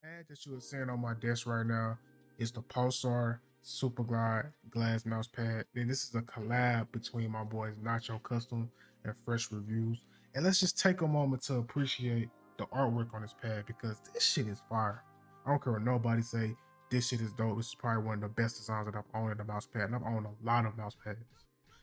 Pad that you are seeing on my desk right now is the Pulsar Superglide Glass Mousepad. And this is a collab between my boys Nacho Custom and Fresh Reviews. And let's just take a moment to appreciate the artwork on this pad because this shit is fire. I don't care what nobody say, this shit is dope. This is probably one of the best designs that I've owned in a mouse pad, and I've owned a lot of mouse pads.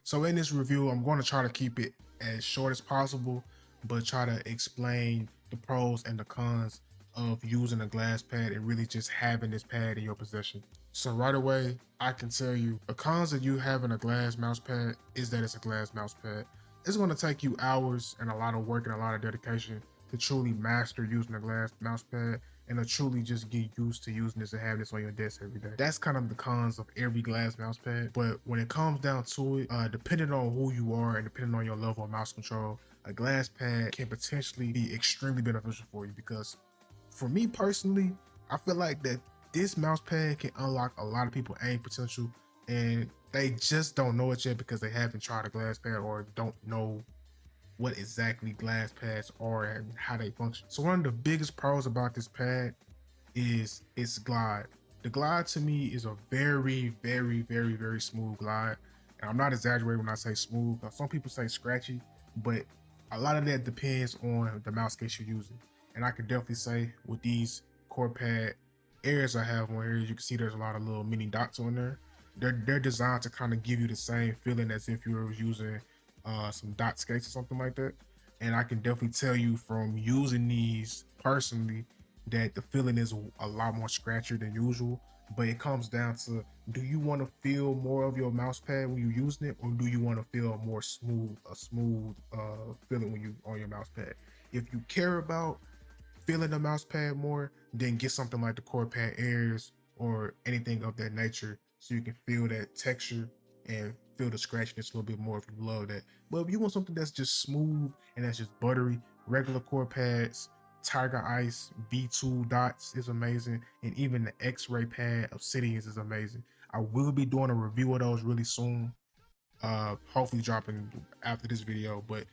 So in this review, I'm going to try to keep it as short as possible, but try to explain the pros and the cons of using a glass pad and really just having this pad in your possession. So right away, I can tell you the cons of you having a glass mouse pad is that it's a glass mouse pad. It's going to take you hours and a lot of work and a lot of dedication to truly master using a glass mouse pad and to truly just get used to using this and having this on your desk every day. That's kind of the cons of every glass mouse pad. But when it comes down to it, depending on who you are and depending on your level of mouse control, a glass pad can potentially be extremely beneficial for you because for me personally, I feel like that this mouse pad can unlock a lot of people's aim potential and they just don't know it yet because they haven't tried a glass pad or don't know what exactly glass pads are and how they function. So one of the biggest pros about this pad is its glide. The glide to me is a very, very, very, very smooth glide. And I'm not exaggerating when I say smooth. Some people say scratchy, but a lot of that depends on the mouse case you're using. And I can definitely say with these core pad areas I have on here, you can see there's a lot of little mini dots on there. They're designed to kind of give you the same feeling as if you were using some dot skates or something like that. And I can definitely tell you from using these personally that the feeling is a lot more scratchier than usual. But it comes down to, do you want to feel more of your mouse pad when you're using it, or do you want to feel more smooth, a smooth feeling when you on your mouse pad? If you care about feeling the mouse pad more, then get something like the core pad airs or anything of that nature so you can feel that texture and feel the scratchiness a little bit more if you love that. But if you want something that's just smooth and that's just buttery, regular core pads, Tiger Ice V2 dots is amazing, and even the X-ray pad Obsidians is amazing. I will be doing a review of those really soon, hopefully dropping after this video, but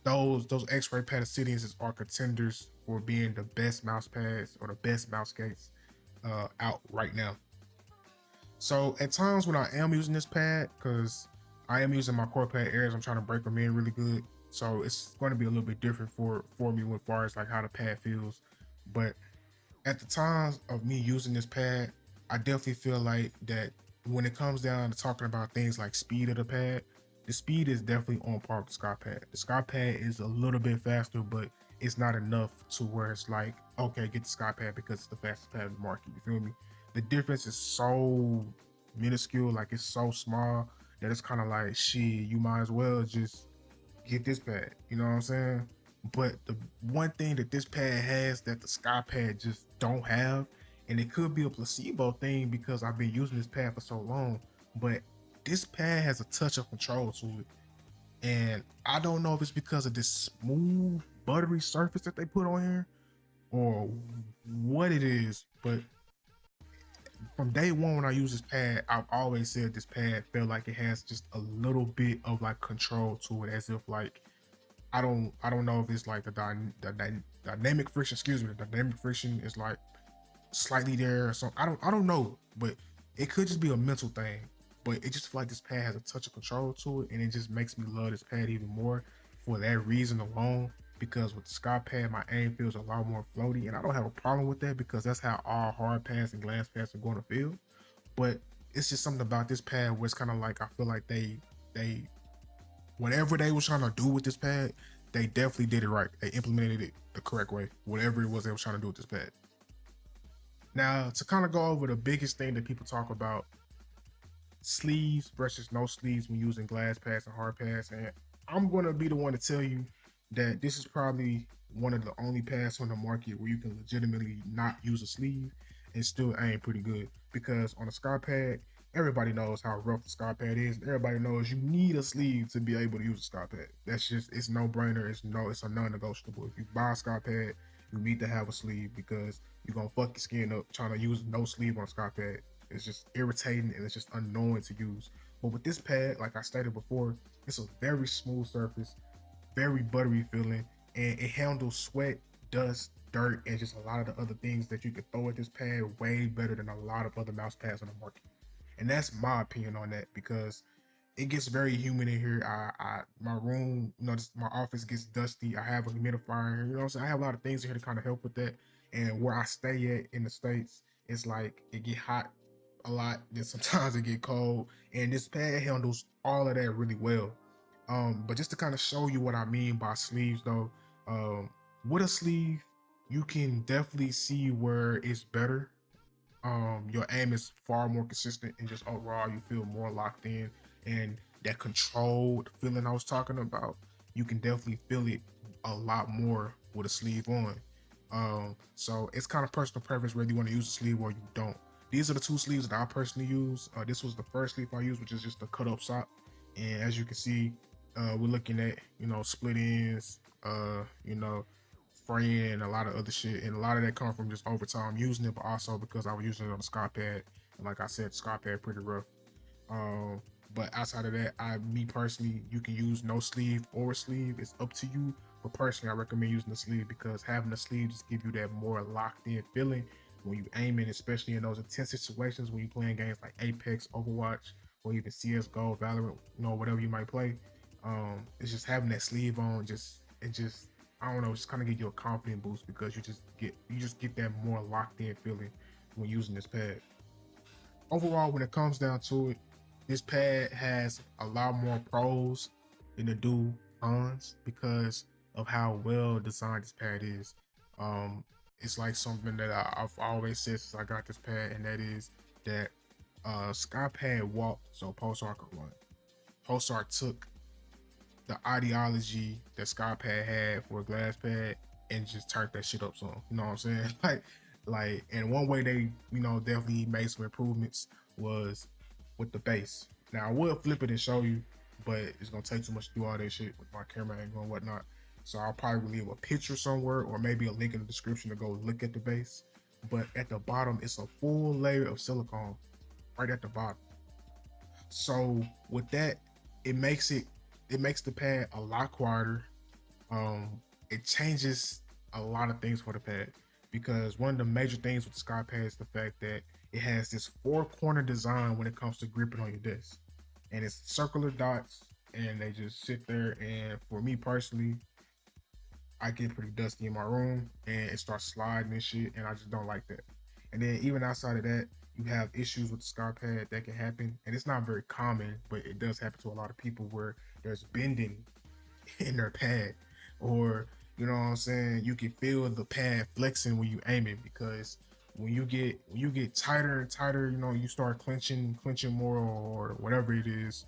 those X-ray pad Obsidians are contenders for being the best mouse pads or the best mouse case out right now. So at times when I am using this pad, because I am using my core pad airs, I'm trying to break them in really good. So it's going to be a little bit different for me as far as like how the pad feels. But at the times of me using this pad, I definitely feel like that when it comes down to talking about things like speed of the pad, the speed is definitely on par with the Skypad. The Skypad is a little bit faster, but it's not enough to where it's like, okay, get the Skypad because it's the fastest pad in the market. You feel me? The difference is so minuscule, like it's so small that it's kind of like, shit, you might as well just get this pad. You know what I'm saying? But the one thing that this pad has that the Skypad just don't have, and it could be a placebo thing because I've been using this pad for so long, but this pad has a touch of control to it. And I don't know if it's because of this smooth, buttery surface that they put on here or what it is, but from day one when I use this pad, I've always said this pad felt like it has just a little bit of like control to it, as if like I don't know if it's like the dynamic friction. Excuse me, the dynamic friction is like slightly there or something. I don't know, but it could just be a mental thing. But it just feel like this pad has a touch of control to it, and it just makes me love this pad even more for that reason alone. Because with the Sky pad, my aim feels a lot more floaty, and I don't have a problem with that because that's how all hard pads and glass pads are going to feel. But it's just something about this pad where it's kind of like I feel like they whatever they was trying to do with this pad, they definitely did it right. They implemented it the correct way, whatever it was they was trying to do with this pad. Now, to kind of go over the biggest thing that people talk about, sleeves versus no sleeves when using glass pads and hard pads, and I'm going to be the one to tell you that this is probably one of the only pads on the market where you can legitimately not use a sleeve and still aim pretty good. Because on a Sky pad, everybody knows how rough the Sky pad is. Everybody knows you need a sleeve to be able to use a Sky pad. That's just, it's no brainer. It's a non-negotiable. If you buy a Sky pad, you need to have a sleeve because you're gonna fuck your skin up trying to use no sleeve on a Sky pad. It's just irritating and it's just annoying to use. But with this pad, like I stated before, it's a very smooth surface, very buttery feeling, and it handles sweat, dust, dirt and just a lot of the other things that you could throw at this pad way better than a lot of other mouse pads on the market. And that's my opinion on that, because it gets very humid in here. My room, my office gets dusty. I have a humidifier in here, what I'm saying? I have a lot of things in here to kind of help with that. And where I stay at in the States, it's like it get hot a lot, then sometimes it get cold. And this pad handles all of that really well. But just to kind of show you what I mean by sleeves though, with a sleeve, you can definitely see where it's better. Your aim is far more consistent, and just overall you feel more locked in, and that controlled feeling I was talking about, you can definitely feel it a lot more with a sleeve on. So it's kind of personal preference whether you want to use a sleeve or you don't. These are the two sleeves that I personally use. This was the first sleeve I used, which is just a cut up sock. And as you can see, we're looking at, split ends, fraying, a lot of other shit. And a lot of that come from just over time using it, but also because I was using it on the Skypad. And like I said, Skypad pretty rough. Um, but outside of that, me personally, you can use no sleeve or a sleeve. It's up to you. But personally, I recommend using the sleeve because having the sleeve just give you that more locked in feeling when you aim it, especially in those intense situations when you playing games like Apex, Overwatch, or even CS:GO, Valorant, whatever you might play. It's just having that sleeve on, I don't know, just kind of give you a confident boost because you just get that more locked in feeling when using this pad. Overall, when it comes down to it, this pad has a lot more pros than it do cons because of how well designed this pad is. It's like something that I've always said since I got this pad, and that is that Skypad walked so Pulsar could run. Pulsar took the ideology that Skypad had for a glass pad and just turned that shit up some. You know what I'm saying? And one way they, definitely made some improvements was with the base. Now I would flip it and show you, but it's gonna take too much to do all that shit with my camera angle and whatnot. So I'll probably leave a picture somewhere or maybe a link in the description to go look at the base. But at the bottom, it's a full layer of silicone right at the bottom. So with that, it makes the pad a lot quieter. It changes a lot of things for the pad because one of the major things with the Skypad is the fact that it has this four-corner design when it comes to gripping on your desk, and it's circular dots, and they just sit there. And for me personally, I get pretty dusty in my room and it starts sliding and shit, and I just don't like that. And then even outside of that, you have issues with the Skypad that can happen, and it's not very common, but it does happen to a lot of people where there's bending in their pad, or you know what I'm saying, you can feel the pad flexing when you aim it because when you get tighter and tighter, you start clenching more, or whatever it is,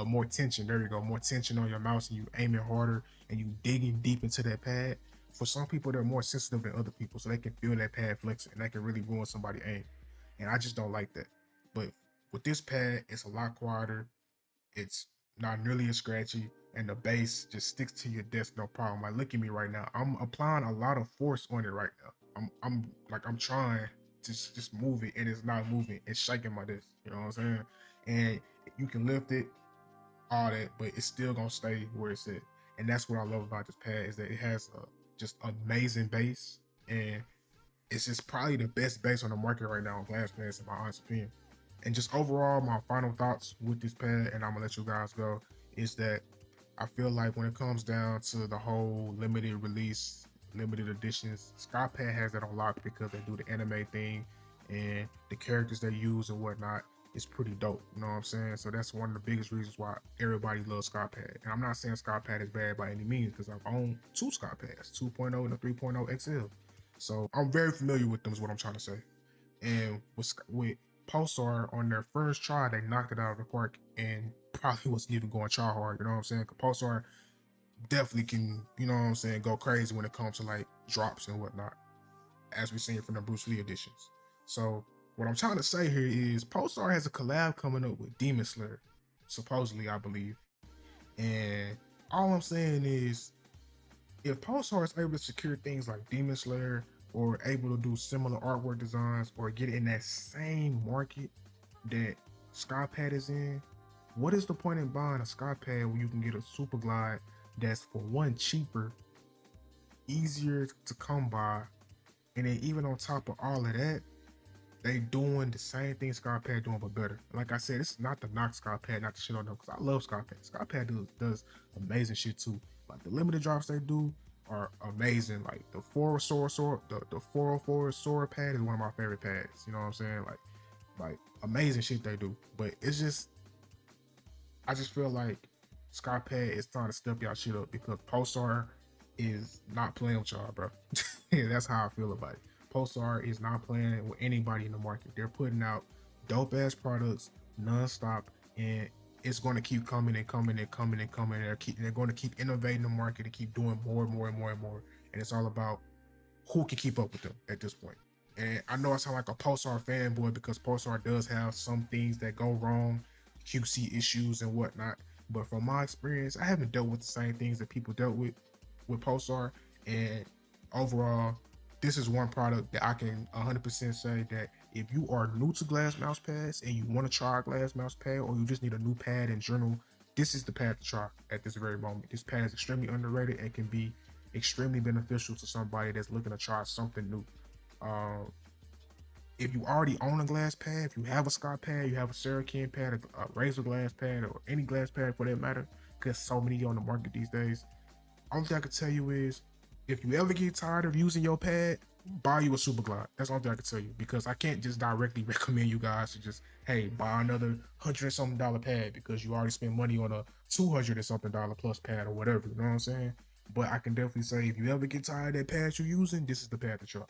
more tension. There you go, more tension on your mouse, and you aim it harder, and you digging deep into that pad. For some people, they're more sensitive than other people, so they can feel that pad flexing, and that can really ruin somebody's aim. And I just don't like that. But with this pad, it's a lot quieter. It's not nearly as scratchy, and the base just sticks to your desk no problem. Like, look at me right now. I'm applying a lot of force on it right now. I'm trying to just move it, and it's not moving. It's shaking my desk. You know what I'm saying? And you can lift it, all that, but it's still gonna stay where it's at. And that's what I love about this pad is that it has a just amazing base, and it's just probably the best base on the market right now on glass pads in my honest opinion. And just overall, my final thoughts with this pad, and I'm gonna let you guys go, is that I feel like when it comes down to the whole limited release, limited editions, Skypad has that on lock because they do the anime thing and the characters they use and whatnot is pretty dope. You know what I'm saying? So that's one of the biggest reasons why everybody loves Skypad. And I'm not saying Skypad is bad by any means because I've owned two Skypads, 2.0 and a 3.0 XL. So I'm very familiar with them is what I'm trying to say. And with Pulsar on their first try, they knocked it out of the park and probably wasn't even going try hard. You know what I'm saying? 'Cause Pulsar definitely can, you know what I'm saying, go crazy when it comes to like drops and whatnot, as we've seen from the Bruce Lee editions. So what I'm trying to say here is Pulsar has a collab coming up with Demon Slayer, supposedly, I believe. And all I'm saying is if Pulsar is able to secure things like Demon Slayer or able to do similar artwork designs or get in that same market that Skypad is in, what is the point in buying a Skypad when you can get a Superglide that's for one cheaper, easier to come by, And then even on top of all of that, they doing the same thing Skypad doing but better. Like I said, this is not the knock Skypad, not the shit on them, because I love Skypad. Skypad does amazing shit too. Like the limited drops they do are amazing. Like the the 404 sword pad is one of my favorite pads. You know what I'm saying? Like amazing shit they do. But it's just, I just feel like Skypad is trying to step y'all shit up because Pulsar is not playing with y'all, bro. That's how I feel about it. Pulsar is not playing with anybody in the market. They're putting out dope ass products nonstop, and it's going to keep coming and coming and coming and coming. They're going to keep innovating the market and keep doing more and more and more and more. And it's all about who can keep up with them at this point. And I know I sound like a Pulsar fanboy because Pulsar does have some things that go wrong, QC issues and whatnot. But from my experience, I haven't dealt with the same things that people dealt with Pulsar. And overall, this is one product that I can 100% say that if you are new to glass mouse pads and you want to try a glass mouse pad, or you just need a new pad in general, this is the pad to try at this very moment. This pad is extremely underrated and can be extremely beneficial to somebody that's looking to try something new. Um, if you already own a glass pad, if you have a Scott pad, you have a Serakin pad, a Razor glass pad, or any glass pad for that matter, because so many on the market these days, only thing I can tell you is, if you ever get tired of using your pad, buy you a Superglide. That's the only thing I can tell you, because I can't just directly recommend you guys to just, hey, buy another $100 and something pad because you already spent money on a $200 and something plus pad or whatever. You know what I'm saying? But I can definitely say, if you ever get tired of that pad you're using, this is the pad to try.